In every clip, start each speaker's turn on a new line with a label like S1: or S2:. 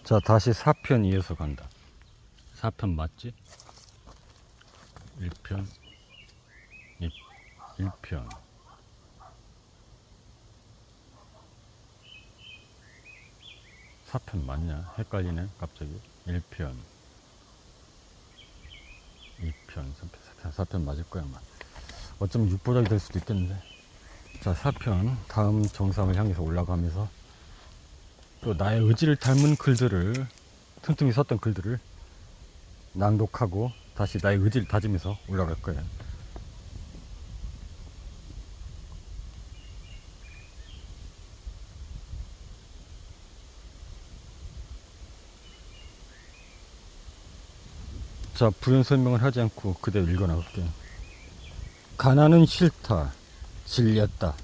S1: 자, 다시 4편 이어서 간다. 4편 맞지? 1편 1편 4편 맞냐? 헷갈리네 갑자기. 1편 2편 3편 4편 맞을 거야 아마. 어쩌면 6보작이 될 수도 있겠는데. 자, 4편 다음 정상을 향해서 올라가면서 또 나의 의지를 닮은 글들을, 틈틈이 썼던 글들을 낭독하고 다시 나의 의지를 다지면서 올라갈 거야. 자, 부연 설명을 하지 않고 그대로 읽어 나갈게. 가난은 싫다, 질렸다.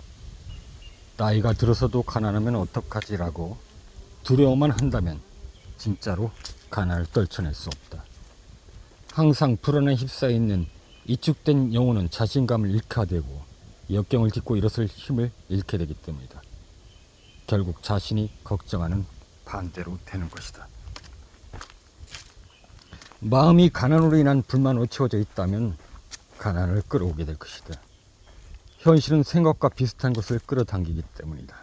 S1: 나이가 들어서도 가난하면 어떡하지라고 두려워만 한다면 진짜로 가난을 떨쳐낼 수 없다. 항상 불안에 휩싸여 있는 이축된 영혼은 자신감을 잃게 되고 역경을 딛고 일어설 힘을 잃게 되기 때문이다. 결국 자신이 걱정하는 반대로 되는 것이다. 마음이 가난으로 인한 불만으로 채워져 있다면 가난을 끌어오게 될 것이다. 현실은 생각과 비슷한 것을 끌어당기기 때문이다.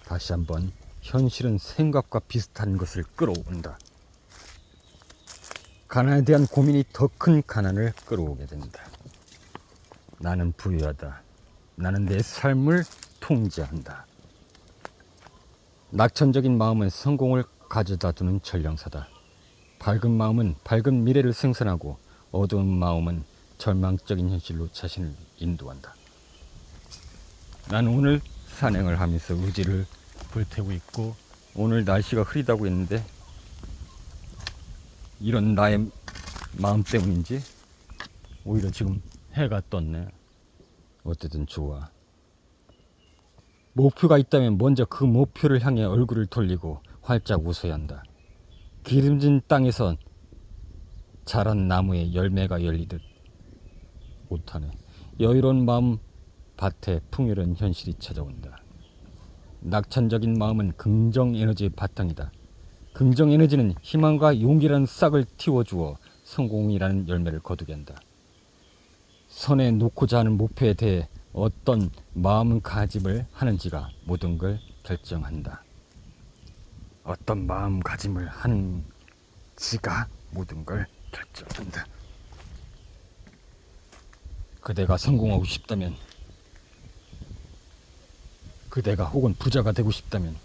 S1: 다시 한번, 현실은 생각과 비슷한 것을 끌어온다. 가난에 대한 고민이 더 큰 가난을 끌어오게 된다. 나는 부유하다. 나는 내 삶을 통제한다. 낙천적인 마음은 성공을 가져다 두는 전령사다. 밝은 마음은 밝은 미래를 생산하고 어두운 마음은 절망적인 현실로 자신을 인도한다. 나는 오늘 산행을 하면서 의지를 불태우고 있고, 오늘 날씨가 흐리다고 했는데 이런 나의 마음 때문인지 오히려 지금 해가 떴네. 어쨌든 좋아. 목표가 있다면 먼저 그 목표를 향해 얼굴을 돌리고 활짝 웃어야 한다. 기름진 땅에서 자란 나무에 열매가 열리듯. 못하네. 여유로운 마음 밭에 풍요로운 현실이 찾아온다. 낙천적인 마음은 긍정 에너지의 바탕이다. 긍정 에너지는 희망과 용기라는 싹을 틔워주어 성공이라는 열매를 거두게 한다. 선에 놓고자 하는 목표에 대해 어떤 마음가짐을 하는지가 모든 걸 결정한다. 어떤 마음가짐을 하는지가 모든 걸 결정한다. 그대가 성공하고 싶다면, 그대가 혹은 부자가 되고 싶다면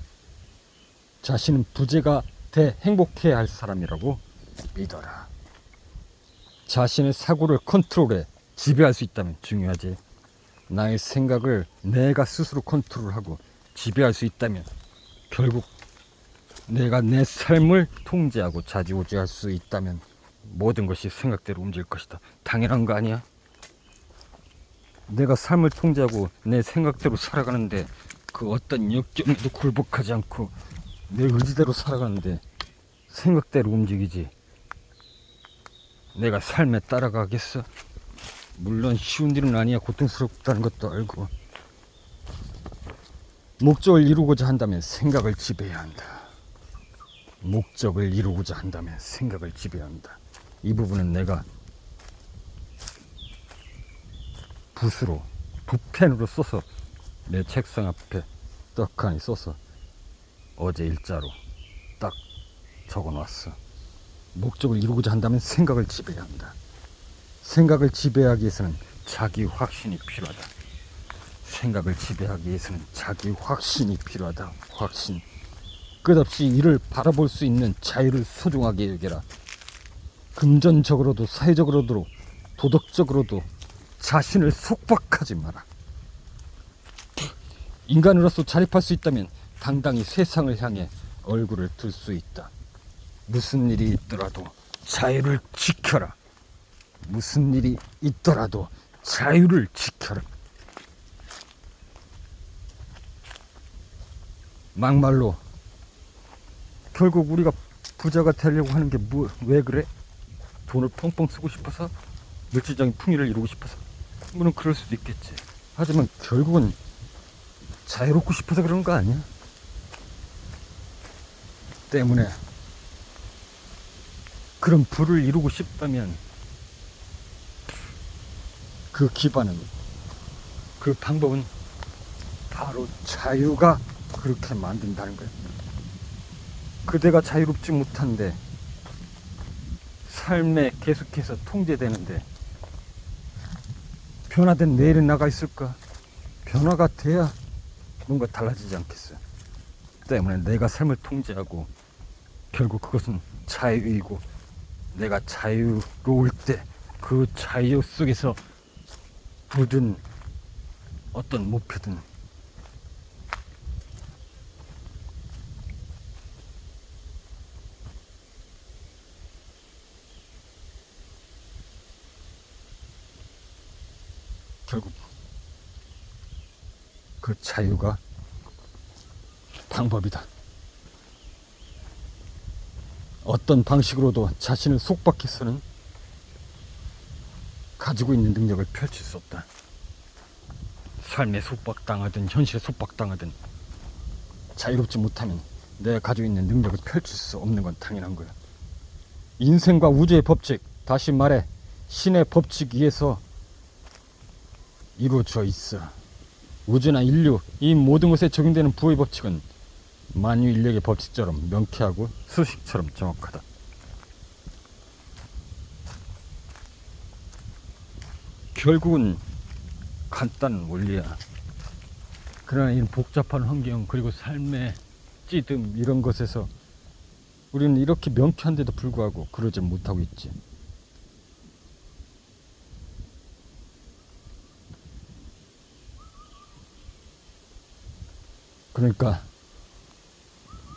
S1: 자신은 부자가 돼 행복해야 할 사람이라고 믿어라. 자신의 사고를 컨트롤해 지배할 수 있다면 중요하지. 나의 생각을 내가 스스로 컨트롤하고 지배할 수 있다면 결국 내가 내 삶을 통제하고 좌지우지할 수 있다면 모든 것이 생각대로 움직일 것이다. 당연한 거 아니야? 내가 삶을 통제하고 내 생각대로 살아가는데 그 어떤 역경에도 굴복하지 않고 내 의지대로 살아가는데 생각대로 움직이지. 내가 삶에 따라가겠어? 물론 쉬운 일은 아니야. 고통스럽다는 것도 알고. 목적을 이루고자 한다면 생각을 지배해야 한다. 목적을 이루고자 한다면 생각을 지배해야 한다. 이 부분은 내가 붓으로, 붓펜으로 써서 내 책상 앞에 떡하니 써서 어제 일자로 딱 적어놨어. 목적을 이루고자 한다면 생각을 지배해야 한다. 생각을 지배하기 위해서는 자기 확신이 필요하다. 생각을 지배하기 위해서는 자기 확신이 필요하다. 확신. 끝없이 이를 바라볼 수 있는 자유를 소중하게 여겨라. 금전적으로도 사회적으로도 도덕적으로도 자신을 속박하지 마라. 인간으로서 자립할 수 있다면 당당히 세상을 향해 얼굴을 들 수 있다. 무슨 일이 있더라도 자유를 지켜라. 무슨 일이 있더라도 자유를 지켜라. 막말로 결국 우리가 부자가 되려고 하는 게 왜 그래? 돈을 펑펑 쓰고 싶어서? 물질적인 풍요를 이루고 싶어서? 물론 그럴 수도 있겠지. 하지만 결국은 자유롭고 싶어서 그런 거 아니야? 때문에 그런 부를 이루고 싶다면 그 기반은, 그 방법은 바로 자유가 그렇게 만든다는 거예요. 그대가 자유롭지 못한데 삶에 계속해서 통제되는데 변화된 내일은 나가 있을까? 변화가 돼야 뭔가 달라지지 않겠어요. 때문에 내가 삶을 통제하고 결국 그것은 자유이고, 내가 자유로울 때 그 자유 속에서 부든 어떤 목표든 결국 그 자유가 방법이다. 어떤 방식으로도 자신을 속박해서는 가지고 있는 능력을 펼칠 수 없다. 삶에 속박당하든 현실에 속박당하든 자유롭지 못하면 내가 가지고 있는 능력을 펼칠 수 없는 건 당연한 거야. 인생과 우주의 법칙, 다시 말해 신의 법칙 위에서 이루어져 있어. 우주나 인류, 이 모든 것에 적용되는 부의 법칙은 만유인력의 법칙처럼 명쾌하고 수식처럼 정확하다. 결국은 간단한 원리야. 그러나 이 복잡한 환경, 그리고 삶의 찌듦, 이런 것에서 우리는 이렇게 명쾌한데도 불구하고 그러지 못하고 있지. 그러니까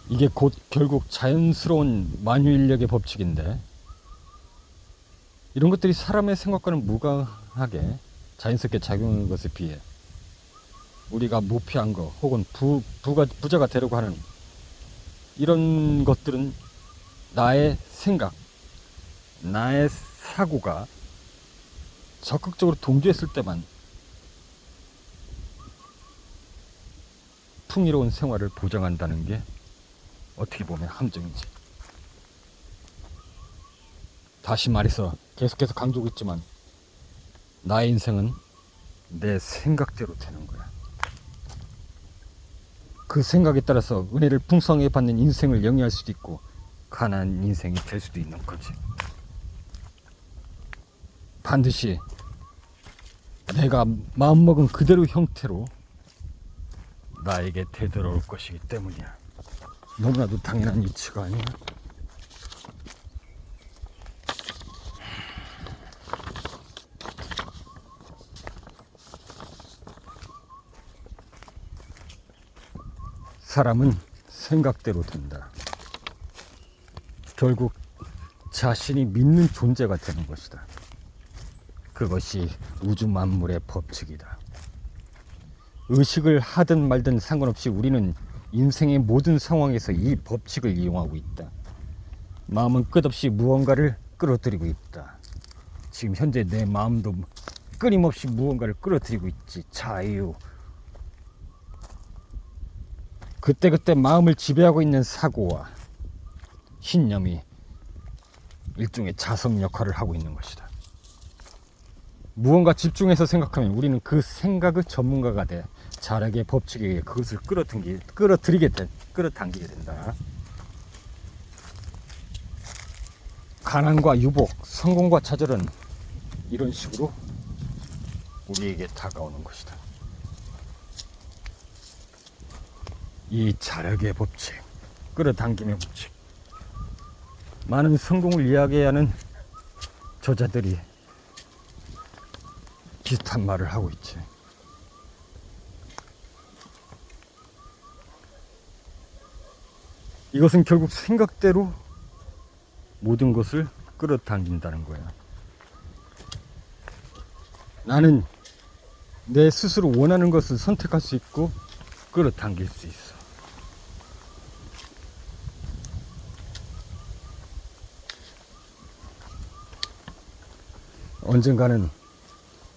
S1: 이게 곧 결국 자연스러운 만유인력의 법칙인데, 이런 것들이 사람의 생각과는 무관하게 자연스럽게 작용하는 것에 비해 우리가 목표한 거, 혹은 부자가 되려고 하는 이런 것들은 나의 생각, 나의 사고가 적극적으로 동조했을 때만 풍요로운 생활을 보장한다는 게 어떻게 보면 함정이지. 다시 말해서 계속해서 강조하고 있지만 나의 인생은 내 생각대로 되는 거야. 그 생각에 따라서 은혜를 풍성하게 받는 인생을 영위할 수도 있고 가난한 인생이 될 수도 있는 거지. 반드시 내가 마음먹은 그대로 형태로 나에게 되돌아올 것이기 때문이야. 너무나도 당연한 이치가 아니야. 사람은 생각대로 된다. 결국 자신이 믿는 존재가 되는 것이다. 그것이 우주 만물의 법칙이다. 의식을 하든 말든 상관없이 우리는 인생의 모든 상황에서 이 법칙을 이용하고 있다. 마음은 끝없이 무언가를 끌어들이고 있다. 지금 현재 내 마음도 끊임없이 무언가를 끌어들이고 있지. 자유. 그때그때 마음을 지배하고 있는 사고와 신념이 일종의 자성 역할을 하고 있는 것이다. 무언가 집중해서 생각하면 우리는 그 생각의 전문가가 돼 자력의 법칙에 의해 그것을 끌어당기게 된다. 가난과 유복, 성공과 좌절은 이런 식으로 우리에게 다가오는 것이다. 이 자력의 법칙, 끌어당김의 법칙, 많은 성공을 이야기하는 저자들이 비슷한 말을 하고 있지. 이것은 결국 생각대로 모든 것을 끌어당긴다는 거야. 나는 내 스스로 원하는 것을 선택할 수 있고 끌어당길 수 있어. 언젠가는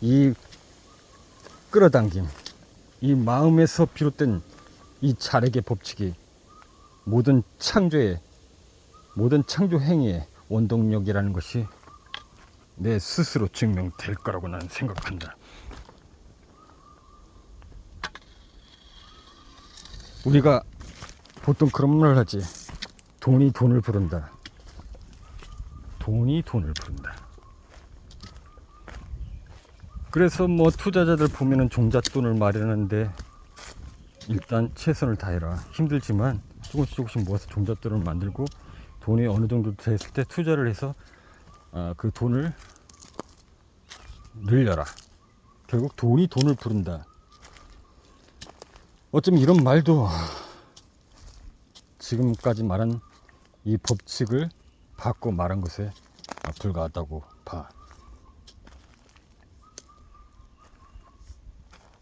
S1: 이 끌어당김, 이 마음에서 비롯된 이 자력의 법칙이 모든 창조 행위의 원동력이라는 것이 내 스스로 증명될 거라고 나는 생각한다. 우리가 보통 그런 말을 하지. 돈이 돈을 부른다. 돈이 돈을 부른다. 그래서 뭐 투자자들 보면은 종잣돈을 마련하는데 일단 최선을 다해라. 힘들지만 조금씩 모아서 종잣돈을 만들고 돈이 어느 정도 됐을 때 투자를 해서 그 돈을 늘려라. 결국 돈이 돈을 부른다. 어쩌면 이런 말도 지금까지 말한 이 법칙을 받고 말한 것에 불과하다고 봐.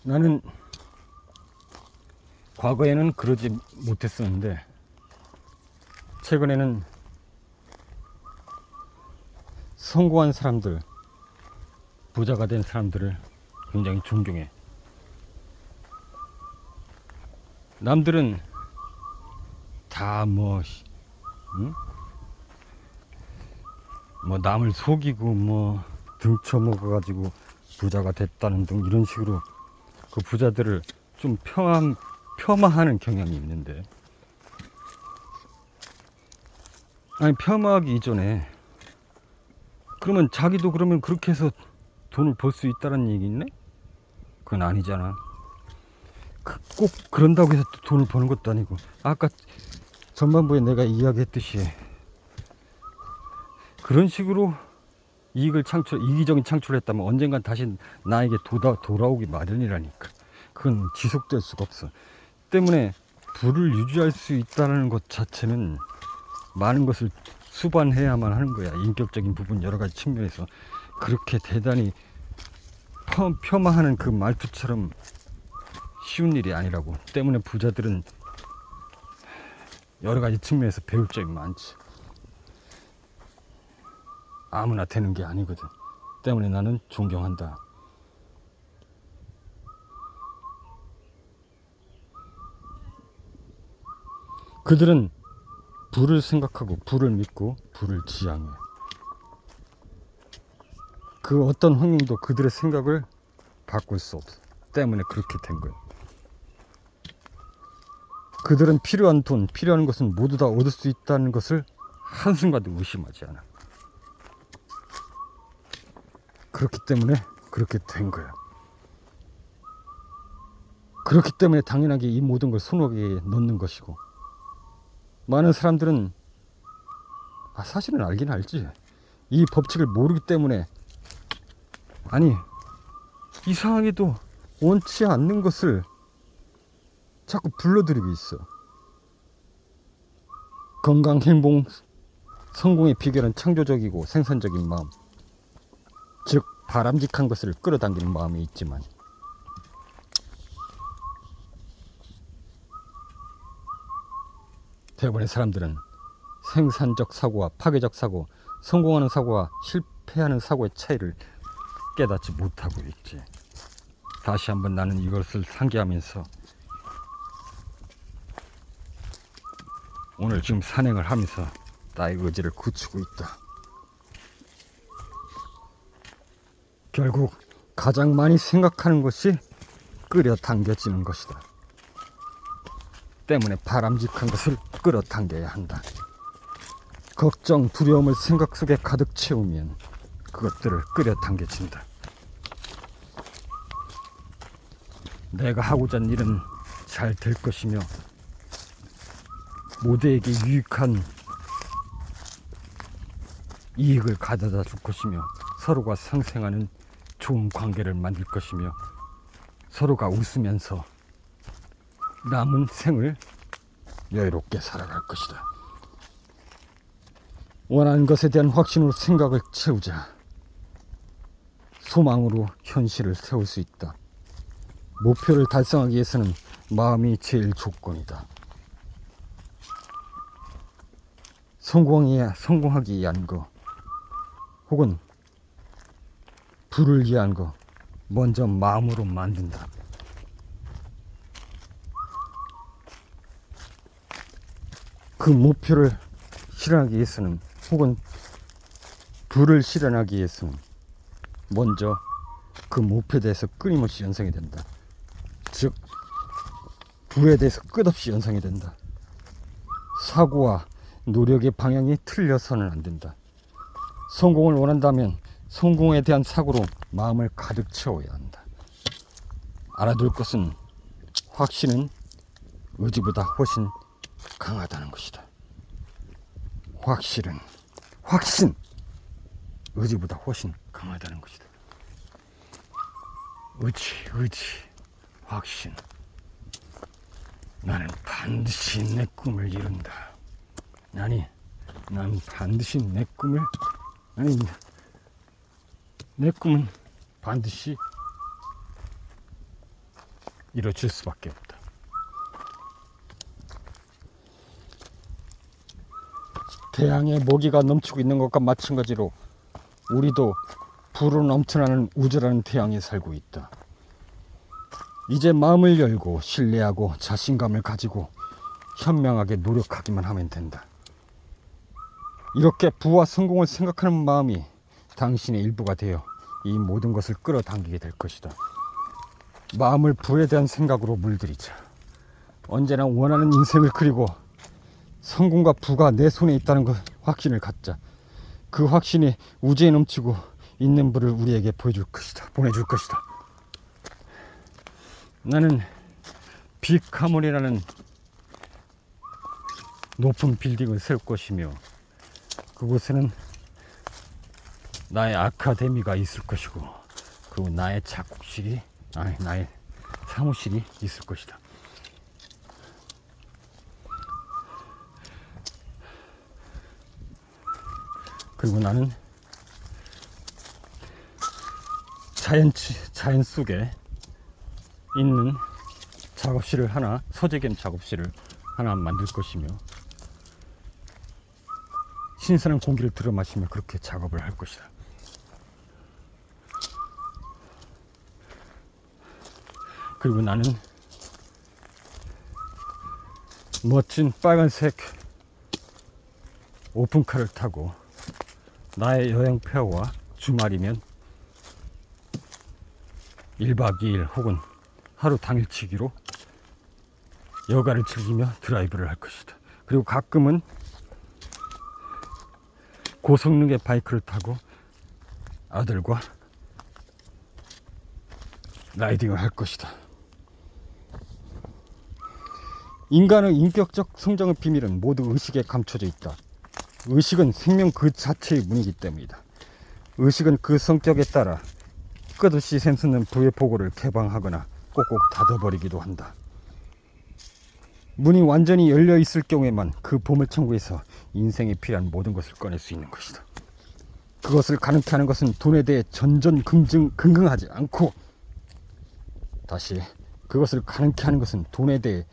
S1: 나는 과거에는 그러지 못했었는데 최근에는 성공한 사람들, 부자가 된 사람들을 굉장히 존경해. 남들은 다 뭐 남을 속이고 등쳐먹어가지고 부자가 됐다는 등 이런 식으로 그 부자들을 좀 폄하하는 경향이 있는데, 아니 폄하하기 이전에 그러면 자기도 그러면 그렇게 해서 돈을 벌 수 있다는 얘기 있네? 그건 아니잖아. 꼭 그런다고 해서 돈을 버는 것도 아니고, 아까 전반부에 내가 이야기했듯이 그런 식으로 이기적인 창출을 했다면 언젠간 다시 나에게 돌아오기 마련이라니까. 그건 지속될 수가 없어. 때문에 부를 유지할 수 있다는 것 자체는 많은 것을 수반해야만 하는 거야. 인격적인 부분 여러 가지 측면에서. 그렇게 대단히 폄하하는 그 말투처럼 쉬운 일이 아니라고. 때문에 부자들은 여러 가지 측면에서 배울 점이 많지. 아무나 되는 게 아니거든. 때문에 나는 존경한다. 그들은 부를 생각하고 부를 믿고 부를 지향해. 그 어떤 환경도 그들의 생각을 바꿀 수 없어. 때문에 그렇게 된 거야. 그들은 필요한 돈, 필요한 것은 모두 다 얻을 수 있다는 것을 한순간도 의심하지 않아. 그렇기 때문에 그렇게 된 거야. 그렇기 때문에 당연하게 이 모든 걸 손목에 넣는 것이고, 많은 사람들은 사실은 알긴 알지. 이 법칙을 모르기 때문에, 아니 이상하게도 원치 않는 것을 자꾸 불러들이고 있어. 건강, 행복, 성공의 비결은 창조적이고 생산적인 마음, 즉 바람직한 것을 끌어당기는 마음이 있지만, 대부분의 사람들은 생산적 사고와 파괴적 사고, 성공하는 사고와 실패하는 사고의 차이를 깨닫지 못하고 있지. 다시 한번 나는 이것을 상기하면서 오늘 지금 산행을 하면서 나의 의지를 굳히고 있다. 결국 가장 많이 생각하는 것이 끌어당겨지는 것이다. 때문에 바람직한 것을 끌어당겨야 한다. 걱정, 두려움을 생각 속에 가득 채우면 그것들을 끌어당겨진다. 내가 하고자 하는 일은 잘 될 것이며 모두에게 유익한 이익을 가져다 줄 것이며 서로가 상생하는 좋은 관계를 만들 것이며 서로가 웃으면서 남은 생을 여유롭게 살아갈 것이다. 원하는 것에 대한 확신으로 생각을 채우자. 소망으로 현실을 세울 수 있다. 목표를 달성하기 위해서는 마음이 제일 조건이다. 성공하기 위한 거, 혹은 부를 위한 거, 먼저 마음으로 만든다. 그 목표를 실현하기 위해서는, 혹은 부를 실현하기 위해서는 먼저 그 목표에 대해서 끊임없이 연상이 된다. 즉 부에 대해서 끝없이 연상이 된다. 사고와 노력의 방향이 틀려서는 안 된다. 성공을 원한다면 성공에 대한 사고로 마음을 가득 채워야 한다. 알아둘 것은 확신은 의지보다 훨씬 강하다는 것이다. 확신 의지보다 훨씬 강하다는 것이다. 의지, 확신. 나는 반드시 내 꿈을 이룬다. 난 반드시 내 꿈은 반드시 이루어질 수밖에 없다. 태양에 모기가 넘치고 있는 것과 마찬가지로 우리도 불은 넘쳐나는 우주라는 태양에 살고 있다. 이제 마음을 열고 신뢰하고 자신감을 가지고 현명하게 노력하기만 하면 된다. 이렇게 부와 성공을 생각하는 마음이 당신의 일부가 되어 이 모든 것을 끌어당기게 될 것이다. 마음을 부에 대한 생각으로 물들이자. 언제나 원하는 인생을 그리고 성공과 부가 내 손에 있다는 그 확신을 갖자. 그 확신이 우주에 넘치고 있는 부를 우리에게 보내줄 것이다. 나는 빅하몬이라는 높은 빌딩을 세울 것이며 그곳에는 나의 아카데미가 있을 것이고 그리고 나의 나의 사무실이 있을 것이다. 그리고 나는 자연 속에 있는 작업실을 하나, 서재 겸 작업실을 하나 만들 것이며 신선한 공기를 들어마시며 그렇게 작업을 할 것이다. 그리고 나는 멋진 빨간색 오픈카를 타고 나의 여행표와 주말이면 1박 2일 혹은 하루 당일치기로 여가를 즐기며 드라이브를 할 것이다. 그리고 가끔은 고성능의 바이크를 타고 아들과 라이딩을 할 것이다. 인간의 인격적 성장의 비밀은 모두 의식에 감춰져 있다. 의식은 생명 그 자체의 문이기 때문이다. 의식은 그 성격에 따라 끝없이 샘솟는 부의 보고를 개방하거나 꼭꼭 닫아버리기도 한다. 문이 완전히 열려 있을 경우에만 그 보물창고에서 인생에 필요한 모든 것을 꺼낼 수 있는 것이다. 그것을 가능케 하는 것은 돈에 대해 전전긍긍하지 않고, 다시 그것을 가능케 하는 것은 돈에 대해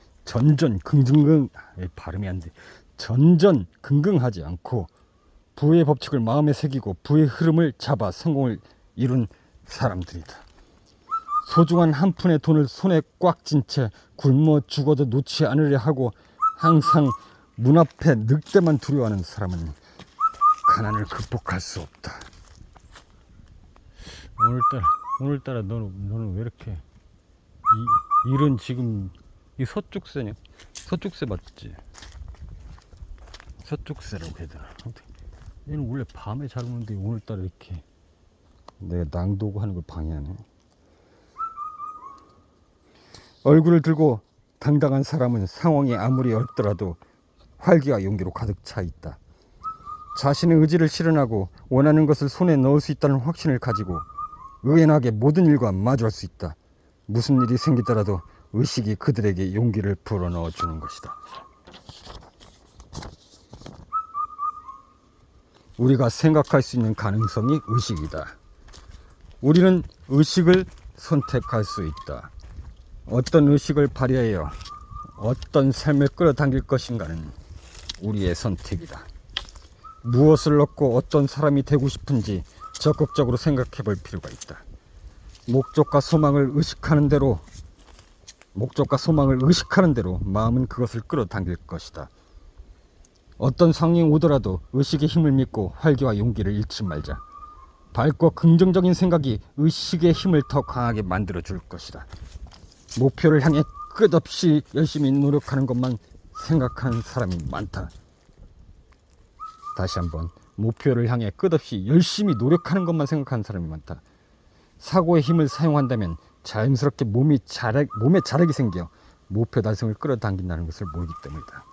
S1: 전전긍긍하지 않고 부의 법칙을 마음에 새기고 부의 흐름을 잡아 성공을 이룬 사람들이다. 소중한 한 푼의 돈을 손에 꽉 쥔 채 굶어 죽어도 놓지 않으려 하고 항상 문 앞에 늑대만 두려워하는 사람은 가난을 극복할 수 없다. 오늘따라 너는 왜 이렇게 일은 지금 이 서쪽새냐? 서쪽새 맞지? 서쪽새라고 해야 되나? 얘는 원래 밤에 잘 오는데 오늘따라 이렇게 내가 낭독 하는 걸 방해하네. 얼굴을 들고 당당한 사람은 상황이 아무리 어렵더라도 활기와 용기로 가득 차 있다. 자신의 의지를 실현하고 원하는 것을 손에 넣을 수 있다는 확신을 가지고 의연하게 모든 일과 마주할 수 있다. 무슨 일이 생기더라도 의식이 그들에게 용기를 불어넣어 주는 것이다. 우리가 생각할 수 있는 가능성이 의식이다. 우리는 의식을 선택할 수 있다. 어떤 의식을 발휘하여 어떤 삶을 끌어당길 것인가는 우리의 선택이다. 무엇을 얻고 어떤 사람이 되고 싶은지 적극적으로 생각해 볼 필요가 있다. 목적과 소망을 의식하는 대로 마음은 그것을 끌어당길 것이다. 어떤 상황이 오더라도 의식의 힘을 믿고 활기와 용기를 잃지 말자. 밝고 긍정적인 생각이 의식의 힘을 더 강하게 만들어 줄 것이다. 목표를 향해 끝없이 열심히 노력하는 것만 생각하는 사람이 많다. 다시 한번, 목표를 향해 끝없이 열심히 노력하는 것만 생각하는 사람이 많다. 사고의 힘을 사용한다면 자연스럽게 몸에 자력이 생겨 목표 달성을 끌어당긴다는 것을 모르기 때문이다.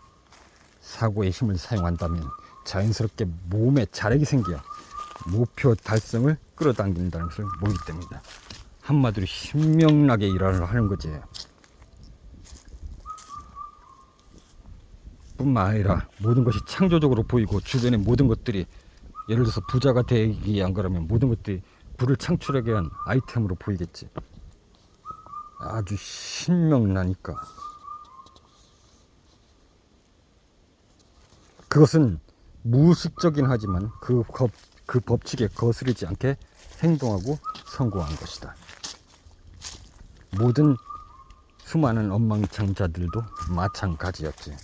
S1: 사고의 힘을 사용한다면 자연스럽게 몸에 자력이 생겨 목표 달성을 끌어당긴다는 것을 모르기 때문이다. 한마디로 신명나게 일을 하는 거지. 뿐만 아니라 모든 것이 창조적으로 보이고 주변의 모든 것들이, 예를 들어서 부자가 되기 위한 거라면 모든 것들이 부를 창출하기 위한 아이템으로 보이겠지. 아주 신명나니까. 그것은 무의식적이긴 하지만 그 법칙에 거스르지 않게 행동하고 성공한 것이다. 모든 수많은 엉망진창자들도 마찬가지였지.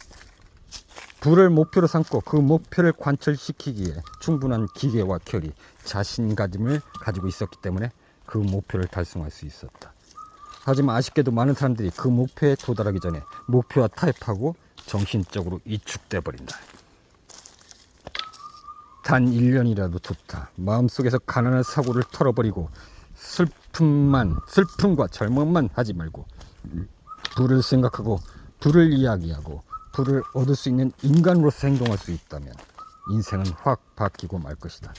S1: 부를 목표로 삼고 그 목표를 관철시키기에 충분한 기계와 결의, 자신감을 가지고 있었기 때문에 그 목표를 달성할 수 있었다. 하지만 아쉽게도 많은 사람들이 그 목표에 도달하기 전에 목표와 타협하고 정신적으로 위축돼 버린다. 단 1년이라도 좋다. 마음속에서 가난한 사고를 털어버리고 슬픔과 절망만 하지 말고 부를 생각하고 부를 이야기하고 부를 얻을 수 있는 인간으로서 행동할 수 있다면 인생은 확 바뀌고 말 것이다.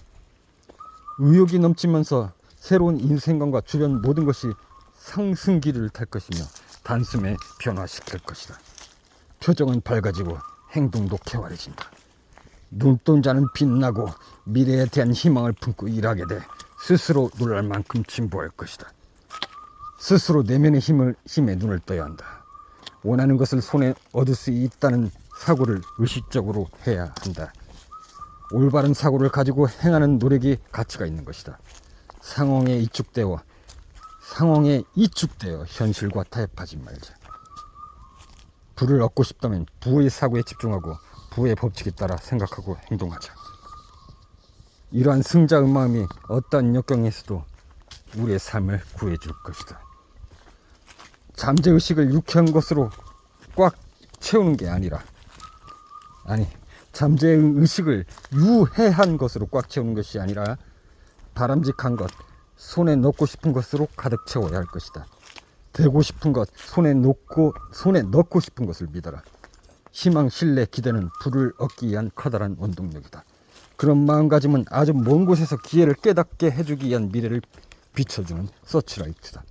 S1: 의욕이 넘치면서 새로운 인생관과 주변 모든 것이 상승기를 탈 것이며 단숨에 변화시킬 것이다. 표정은 밝아지고 행동도 쾌활해진다. 눈동자는 빛나고 미래에 대한 희망을 품고 일하게 돼 스스로 놀랄 만큼 진보할 것이다. 스스로 내면의 힘에 눈을 떠야 한다. 원하는 것을 손에 얻을 수 있다는 사고를 의식적으로 해야 한다. 올바른 사고를 가지고 행하는 노력이 가치가 있는 것이다. 상황에 이축되어 현실과 타협하지 말자. 부를 얻고 싶다면 부의 사고에 집중하고 부의 법칙에 따라 생각하고 행동하자. 이러한 승자의 마음이 어떠한 역경에서도 우리의 삶을 구해줄 것이다. 잠재의식을 유쾌한 것으로 꽉 채우는 게 아니라, 잠재의식을 유해한 것으로 꽉 채우는 것이 아니라 바람직한 것, 손에 넣고 싶은 것으로 가득 채워야 할 것이다. 되고 싶은 것, 손에 넣고 싶은 것을 믿어라. 희망, 신뢰, 기대는 부를 얻기 위한 커다란 원동력이다. 그런 마음가짐은 아주 먼 곳에서 기회를 깨닫게 해주기 위한 미래를 비춰주는 서치라이트다.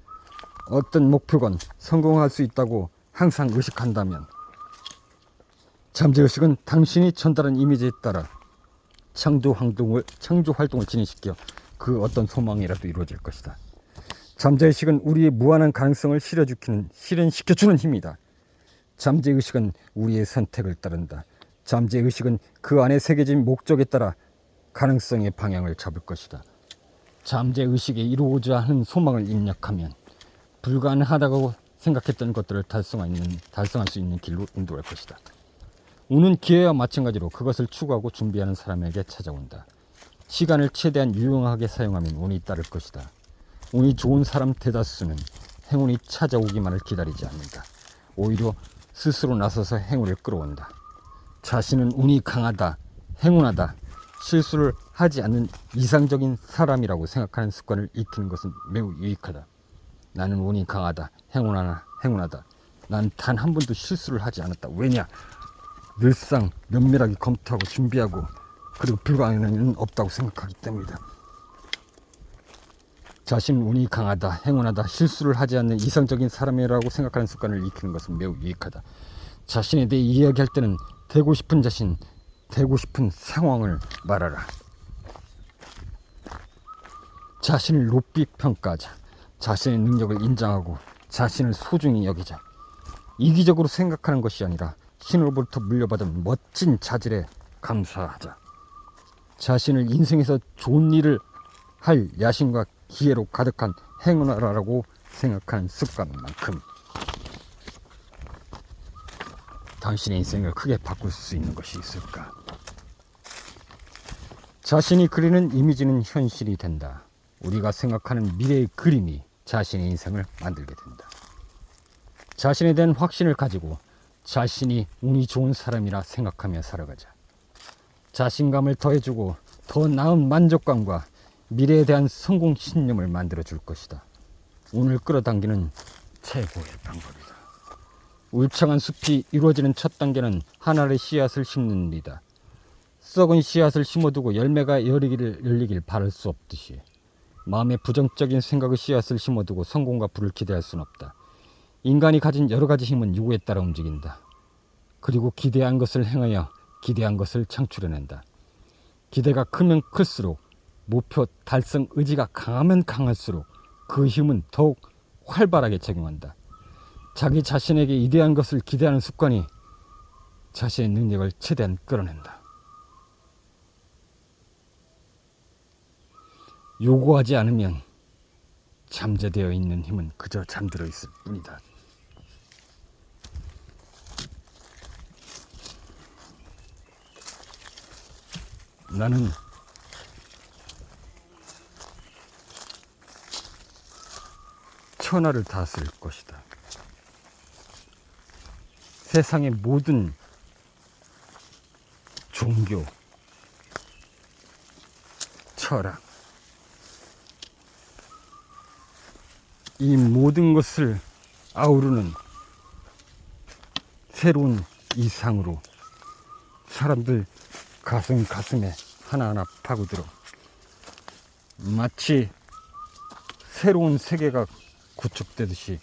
S1: 어떤 목표건 성공할 수 있다고 항상 의식한다면 잠재의식은 당신이 전달한 이미지에 따라 창조 활동을 진행시켜 그 어떤 소망이라도 이루어질 것이다. 잠재의식은 우리의 무한한 가능성을 실현시켜주는 힘이다. 잠재의식은 우리의 선택을 따른다. 잠재의식은 그 안에 새겨진 목적에 따라 가능성의 방향을 잡을 것이다. 잠재의식에 이루어져 하는 소망을 입력하면 불가능하다고 생각했던 것들을 달성할 수 있는 길로 인도할 것이다. 운은 기회와 마찬가지로 그것을 추구하고 준비하는 사람에게 찾아온다. 시간을 최대한 유용하게 사용하면 운이 따를 것이다. 운이 좋은 사람 대다수는 행운이 찾아오기만을 기다리지 않는다. 오히려 스스로 나서서 행운을 끌어온다. 자신은 운이 강하다, 행운하다, 실수를 하지 않는 이상적인 사람이라고 생각하는 습관을 익히는 것은 매우 유익하다. 나는 운이 강하다, 행운하다. 난 단 한 번도 실수를 하지 않았다. 왜냐? 늘상 면밀하게 검토하고 준비하고 그리고 불가능은 없다고 생각하기 때문이다. 자신은 운이 강하다, 행운하다, 실수를 하지 않는 이상적인 사람이라고 생각하는 습관을 익히는 것은 매우 유익하다. 자신에 대해 이야기할 때는 되고 싶은 자신, 되고 싶은 상황을 말하라. 자신을 높이 평가하자. 자신의 능력을 인정하고 자신을 소중히 여기자. 이기적으로 생각하는 것이 아니라 신으로부터 물려받은 멋진 자질에 감사하자. 자신을 인생에서 좋은 일을 할 야심과 기회로 가득한 행운하라고 생각하는 습관만큼 당신의 인생을 크게 바꿀 수 있는 것이 있을까? 자신이 그리는 이미지는 현실이 된다. 우리가 생각하는 미래의 그림이 자신의 인생을 만들게 된다. 자신에 대한 확신을 가지고 자신이 운이 좋은 사람이라 생각하며 살아가자. 자신감을 더해주고 더 나은 만족감과 미래에 대한 성공 신념을 만들어줄 것이다. 운을 끌어당기는 최고의 방법이다. 울창한 숲이 이루어지는 첫 단계는 하나의 씨앗을 심는 일이다. 썩은 씨앗을 심어두고 열매가 열리길 바랄 수 없듯이 마음에 부정적인 생각의 씨앗을 심어두고 성공과 부를 기대할 수는 없다. 인간이 가진 여러 가지 힘은 요구에 따라 움직인다. 그리고 기대한 것을 행하여 기대한 것을 창출해낸다. 기대가 크면 클수록 목표 달성 의지가 강하면 강할수록 그 힘은 더욱 활발하게 작용한다. 자기 자신에게 이대한 것을 기대하는 습관이 자신의 능력을 최대한 끌어낸다. 요구하지 않으면 잠재되어 있는 힘은 그저 잠들어 있을 뿐이다. 나는 천하를 다스릴 것이다. 세상의 모든 종교, 철학, 이 모든 것을 아우르는 새로운 이상으로 사람들 가슴에 하나하나 파고들어 마치 새로운 세계가 구축되듯이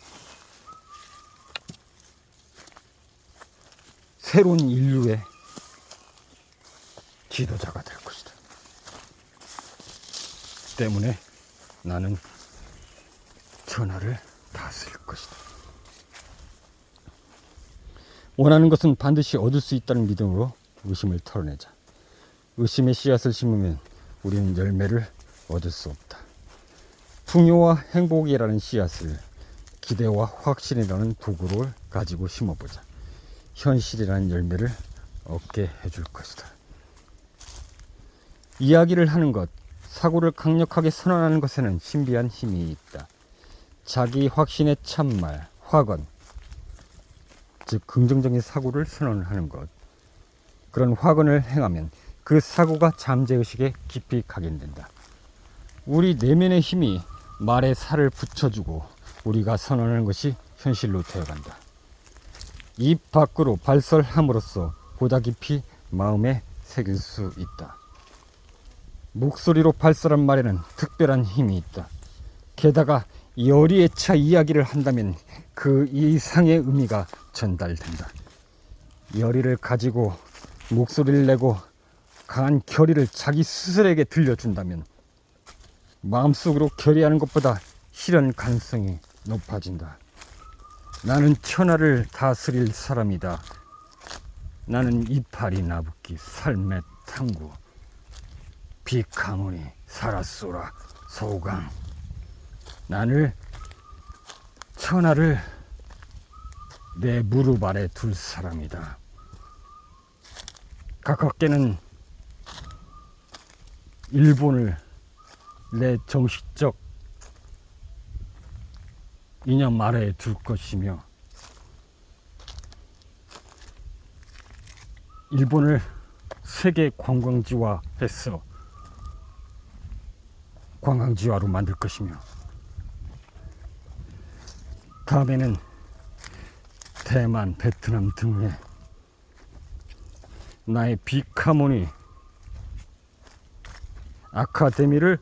S1: 새로운 인류의 지도자가 될 것이다. 때문에 나는 천하를 다스릴 것이다. 원하는 것은 반드시 얻을 수 있다는 믿음으로 의심을 털어내자. 의심의 씨앗을 심으면 우리는 열매를 얻을 수 없다. 풍요와 행복이라는 씨앗을 기대와 확신이라는 도구를 가지고 심어보자. 현실이라는 열매를 얻게 해줄 것이다. 이야기를 하는 것, 사고를 강력하게 선언하는 것에는 신비한 힘이 있다. 자기 확신의 참말, 확언, 즉 긍정적인 사고를 선언하는 것, 그런 확언을 행하면 그 사고가 잠재의식에 깊이 각인된다. 우리 내면의 힘이 말에 살을 붙여주고 우리가 선언하는 것이 현실로 되어간다. 입 밖으로 발설함으로써 보다 깊이 마음에 새길 수 있다. 목소리로 발설한 말에는 특별한 힘이 있다. 게다가 열의에 차 이야기를 한다면 그 이상의 의미가 전달된다. 열의를 가지고 목소리를 내고 강한 결의를 자기 스스로에게 들려준다면 마음속으로 결의하는 것보다 실현 가능성이 높아진다. 나는 천하를 다스릴 사람이다. 나는 이파리 나붓기 삶의 탐구 비카모니 사라쏘라 소강. 나를 천하를 내 무릎 아래 둘 사람이다. 가깝게는 일본을 내 정식적 이념 아래에 둘 것이며 일본을 세계 관광지화해서 관광지화로 만들 것이며 다음에는 대만, 베트남 등의 나의 비카모니 아카데미를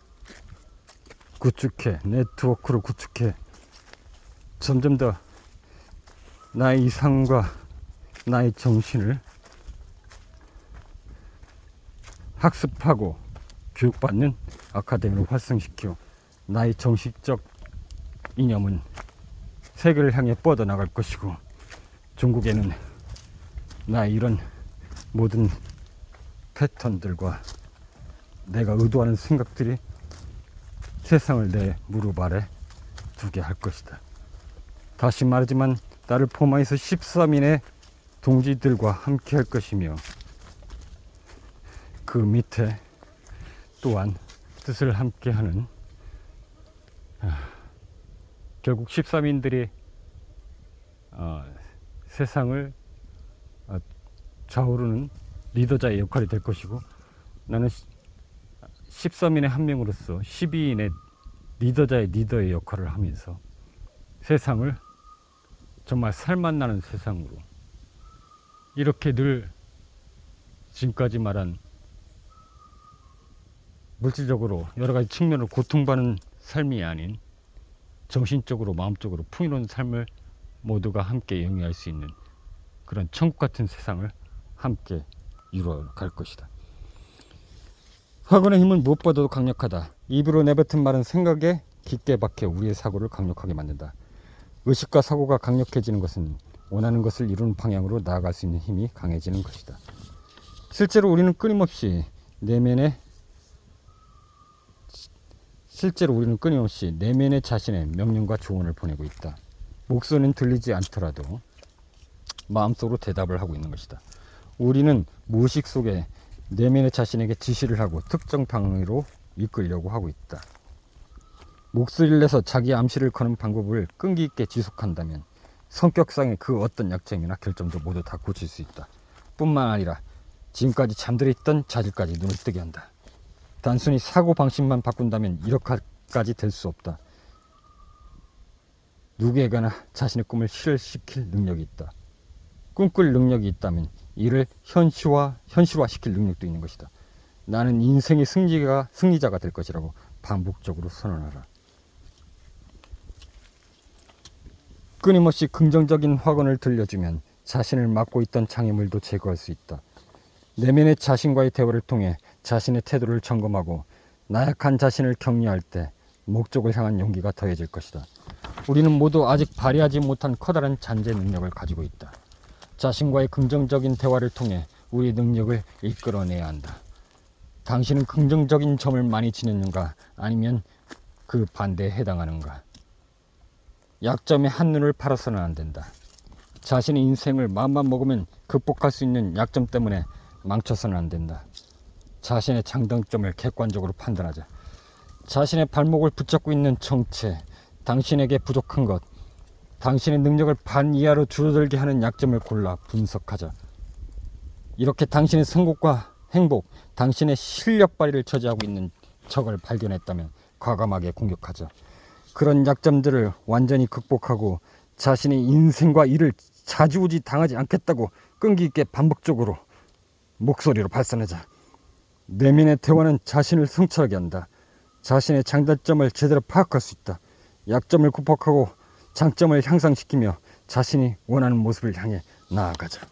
S1: 구축해 네트워크를 구축해 점점 더 나의 이상과 나의 정신을 학습하고 교육받는 아카데미로 활성시켜 나의 정식적 이념은 세계를 향해 뻗어나갈 것이고 중국에는 나의 이런 모든 패턴들과 내가 의도하는 생각들이 세상을 내 무릎 아래 두게 할 것이다. 다시 말하지만 나를 포함해서 13인의 동지들과 함께 할 것이며 그 밑에 또한 뜻을 함께하는 결국 13인들이 세상을 좌우르는 리더자의 역할이 될 것이고, 나는 13인의 한 명으로서 12인의 리더의 역할을 하면서 세상을 정말 살맛나는 세상으로, 이렇게 늘 지금까지 말한 물질적으로 여러 가지 측면으로 고통받는 삶이 아닌 정신적으로 마음적으로 풍요로운 삶을 모두가 함께 영위할 수 있는 그런 천국 같은 세상을 함께 이루어갈 것이다. 학원의 힘은 무엇보다도 강력하다. 입으로 내뱉은 말은 생각에 깊게 박혀 우리의 사고를 강력하게 만든다. 의식과 사고가 강력해지는 것은 원하는 것을 이루는 방향으로 나아갈 수 있는 힘이 강해지는 것이다. 실제로 우리는 끊임없이 내면의 자신의 명령과 조언을 보내고 있다. 목소리는 들리지 않더라도 마음속으로 대답을 하고 있는 것이다. 우리는 무의식 속에 내면의 자신에게 지시를 하고 특정 방향으로 이끌려고 하고 있다. 목소리를 내서 자기 암시를 거는 방법을 끈기 있게 지속한다면 성격상의 그 어떤 약점이나 결점도 모두 다 고칠 수 있다. 뿐만 아니라 지금까지 잠들어 있던 자질까지 눈을 뜨게 한다. 단순히 사고방식만 바꾼다면 이렇게까지 될 수 없다. 누구에게나 자신의 꿈을 실현시킬 능력이 있다. 꿈꿀 능력이 있다면 이를 현실화시킬 능력도 있는 것이다. 나는 인생의 승리자가 될 것이라고 반복적으로 선언하라. 끊임없이 긍정적인 확언을 들려주면 자신을 막고 있던 장애물도 제거할 수 있다. 내면의 자신과의 대화를 통해 자신의 태도를 점검하고 나약한 자신을 격려할 때 목적을 향한 용기가 더해질 것이다. 우리는 모두 아직 발휘하지 못한 커다란 잔재 능력을 가지고 있다. 자신과의 긍정적인 대화를 통해 우리 능력을 이끌어내야 한다. 당신은 긍정적인 점을 많이 지녔는가, 아니면 그 반대에 해당하는가? 약점에 한눈을 팔아서는 안 된다. 자신의 인생을 마음만 먹으면 극복할 수 있는 약점 때문에 망쳐서는 안 된다. 자신의 장단점을 객관적으로 판단하자. 자신의 발목을 붙잡고 있는 정체, 당신에게 부족한 것, 당신의 능력을 반 이하로 줄어들게 하는 약점을 골라 분석하자. 이렇게 당신의 성공과 행복, 당신의 실력 발휘를 저지하고 있는 적을 발견했다면 과감하게 공격하자. 그런 약점들을 완전히 극복하고 자신의 인생과 일을 좌지우지 당하지 않겠다고 끈기 있게 반복적으로 목소리로 발산하자. 내면의 대화는 자신을 성찰하게 한다. 자신의 장단점을 제대로 파악할 수 있다. 약점을 극복하고 장점을 향상시키며 자신이 원하는 모습을 향해 나아가자.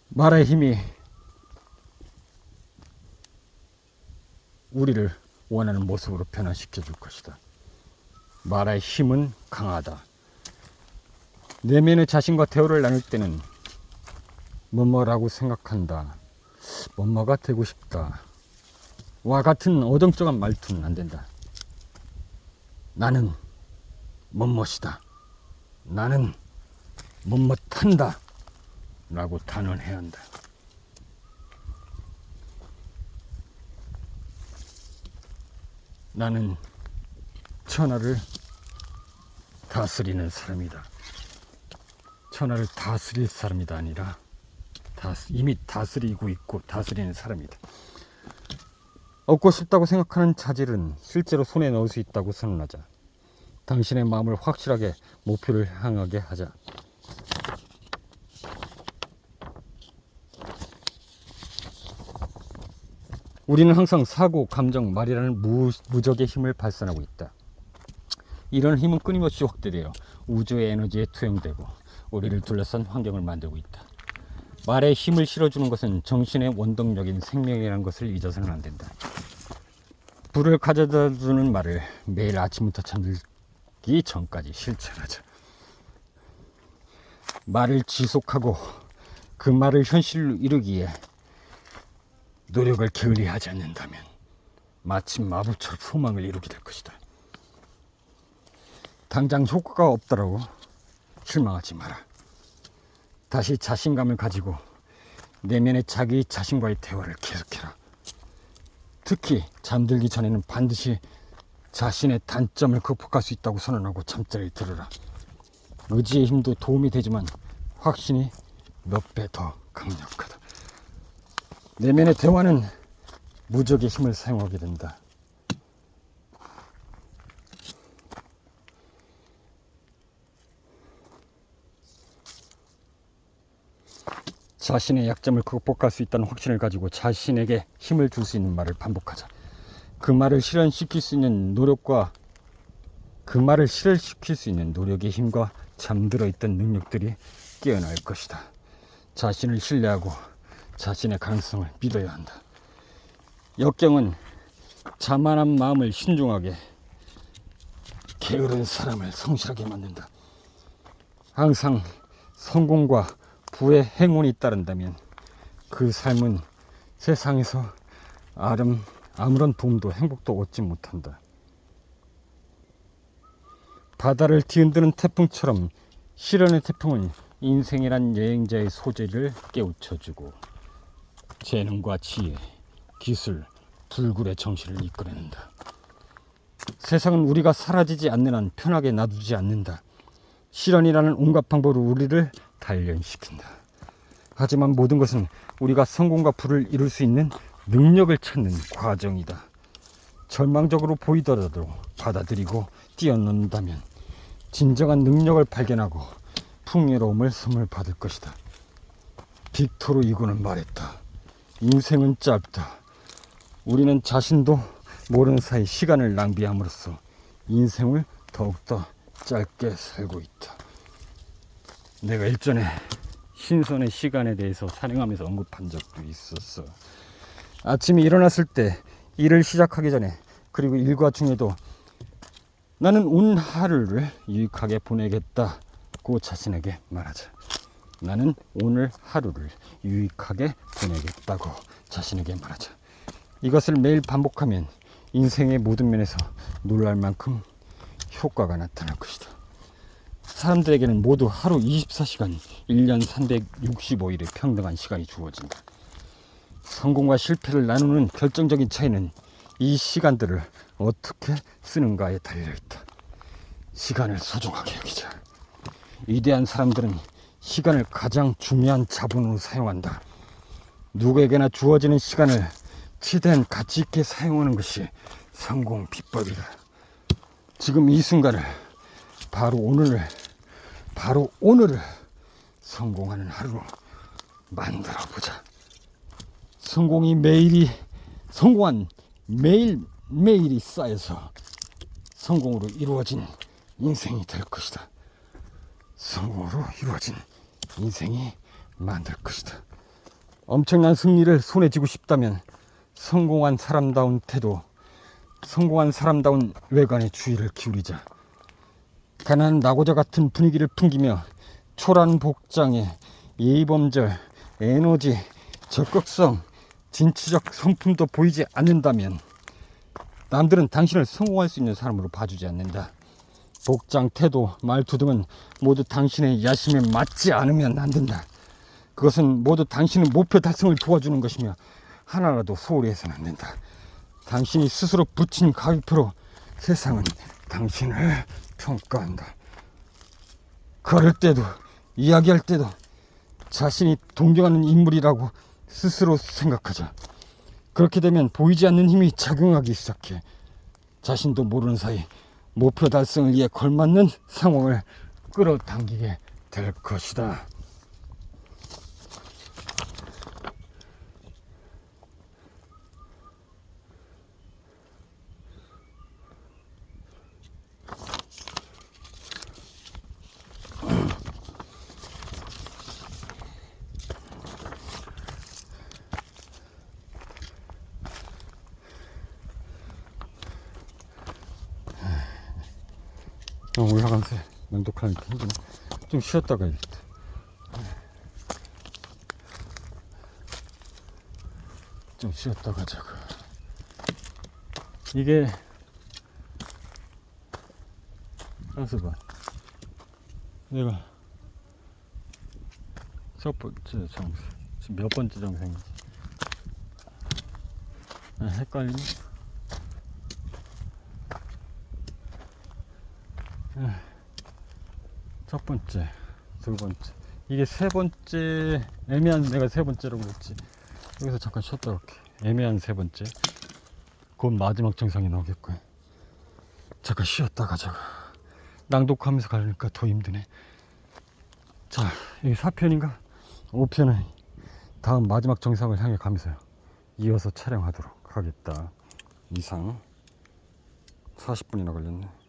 S1: 말의 힘이 우리를 원하는 모습으로 변화시켜 줄 것이다. 말의 힘은 강하다. 내면의 자신과 대화를 나눌 때는 뭐뭐라고 생각한다, 뭐뭐가 되고 싶다 와 같은 어정쩡한 말투는 안 된다. 나는 뭐뭐이다, 나는 뭐뭐한다 라고 단언해야 한다. 나는 천하를 다스리는 사람이다. 천하를 다스릴 사람이다 아니라 이미 다스리고 있고 다스리는 사람이다. 얻고 싶다고 생각하는 자질은 실제로 손에 넣을 수 있다고 선언하자. 당신의 마음을 확실하게 목표를 향하게 하자. 우리는 항상 사고, 감정, 말이라는 무적의 힘을 발산하고 있다. 이런 힘은 끊임없이 확대되어 우주의 에너지에 투영되고 우리를 둘러싼 환경을 만들고 있다. 말에 힘을 실어주는 것은 정신의 원동력인 생명이라는 것을 잊어서는 안 된다. 불을 가져다 주는 말을 매일 아침부터 잠들기 전까지 실천하자. 말을 지속하고 그 말을 현실로 이루기에 노력을 게을리하지 않는다면 마침 마법처럼 소망을 이루게 될 것이다. 당장 효과가 없더라고 실망하지 마라. 다시 자신감을 가지고 내면의 자기 자신과의 대화를 계속해라. 특히 잠들기 전에는 반드시 자신의 단점을 극복할 수 있다고 선언하고 잠자리에 들어라. 의지의 힘도 도움이 되지만 확신이 몇 배 더 강력하다. 내면의 대화는 무적의 힘을 사용하게 된다. 자신의 약점을 극복할 수 있다는 확신을 가지고 자신에게 힘을 줄 수 있는 말을 반복하자. 그 말을 실현시킬 수 있는 노력의 힘과 잠들어 있던 능력들이 깨어날 것이다. 자신을 신뢰하고 자신의 가능성을 믿어야 한다. 역경은 자만한 마음을 신중하게, 게으른 사람을 성실하게 만든다. 항상 성공과 부의 행운이 따른다면 그 삶은 세상에서 아무런 도움도 행복도 얻지 못한다. 바다를 뒤흔드는 태풍처럼 시련의 태풍은 인생이란 여행자의 소재를 깨우쳐주고 재능과 지혜, 기술, 불굴의 정신을 이끌어낸다. 세상은 우리가 사라지지 않는 한 편하게 놔두지 않는다. 시련이라는 온갖 방법으로 우리를 단련시킨다. 하지만 모든 것은 우리가 성공과 부를 이룰 수 있는 능력을 찾는 과정이다. 절망적으로 보이더라도 받아들이고 뛰어넘는다면 진정한 능력을 발견하고 풍요로움을 선물 받을 것이다. 빅토르 이고는 말했다. 인생은 짧다. 우리는 자신도 모르는 사이 시간을 낭비함으로써 인생을 더욱더 짧게 살고 있다. 내가 일전에 신선의 시간에 대해서 산행하면서 언급한 적도 있었어. 아침에 일어났을 때 일을 시작하기 전에 그리고 일과 중에도 나는 온 하루를 유익하게 보내겠다고 자신에게 말하자. 나는 오늘 하루를 유익하게 보내겠다고 자신에게 말하자. 이것을 매일 반복하면 인생의 모든 면에서 놀랄 만큼 효과가 나타날 것이다. 사람들에게는 모두 하루 24시간, 1년 365일의 평등한 시간이 주어진다. 성공과 실패를 나누는 결정적인 차이는 이 시간들을 어떻게 쓰는가에 달려있다. 시간을 소중하게 여기자. 위대한 사람들은 시간을 가장 중요한 자본으로 사용한다. 누구에게나 주어지는 시간을 최대한 가치 있게 사용하는 것이 성공 비법이다. 지금 이 순간을, 바로 오늘을 성공하는 하루로 만들어 보자. 성공한 매일이 쌓여서 성공으로 이루어진 인생이 될 것이다. 성공으로 이루어진 인생이 만들 것이다. 엄청난 승리를 손에 쥐고 싶다면 성공한 사람다운 태도, 성공한 사람다운 외관에 주의를 기울이자. 가난한 낙오자 같은 분위기를 풍기며 초라한 복장에 예의범절, 에너지, 적극성, 진취적 성품도 보이지 않는다면 남들은 당신을 성공할 수 있는 사람으로 봐주지 않는다. 복장, 태도, 말투 등은 모두 당신의 야심에 맞지 않으면 안 된다. 그것은 모두 당신의 목표 달성을 도와주는 것이며 하나라도 소홀히 해서는 안 된다. 당신이 스스로 붙인 가위표로 세상은 당신을 평가한다. 걸을 때도 이야기할 때도 자신이 동경하는 인물이라고 스스로 생각하자. 그렇게 되면 보이지 않는 힘이 작용하기 시작해 자신도 모르는 사이 목표 달성을 위해 걸맞는 상황을 끌어당기게 될 것이다. 올라가면서 맹독하니까 힘드네. 좀 쉬었다가 해야겠다. 좀 쉬었다가 자고. 가서 봐. 내가 첫 번째 정상, 지금 몇 번째 정상이지? 아, 헷갈리네. 첫 번째, 두 번째. 이게 세 번째, 애매한, 내가 세 번째라고 그랬지. 여기서 잠깐 쉬었다 올게. 애매한 세 번째. 곧 마지막 정상이 나오겠고요. 잠깐 쉬었다 가자고. 낭독하면서 가려니까 더 힘드네. 자, 이게 4편인가? 5편은 다음 마지막 정상을 향해 가면서 이어서 촬영하도록 하겠다. 이상 40분이나 걸렸네.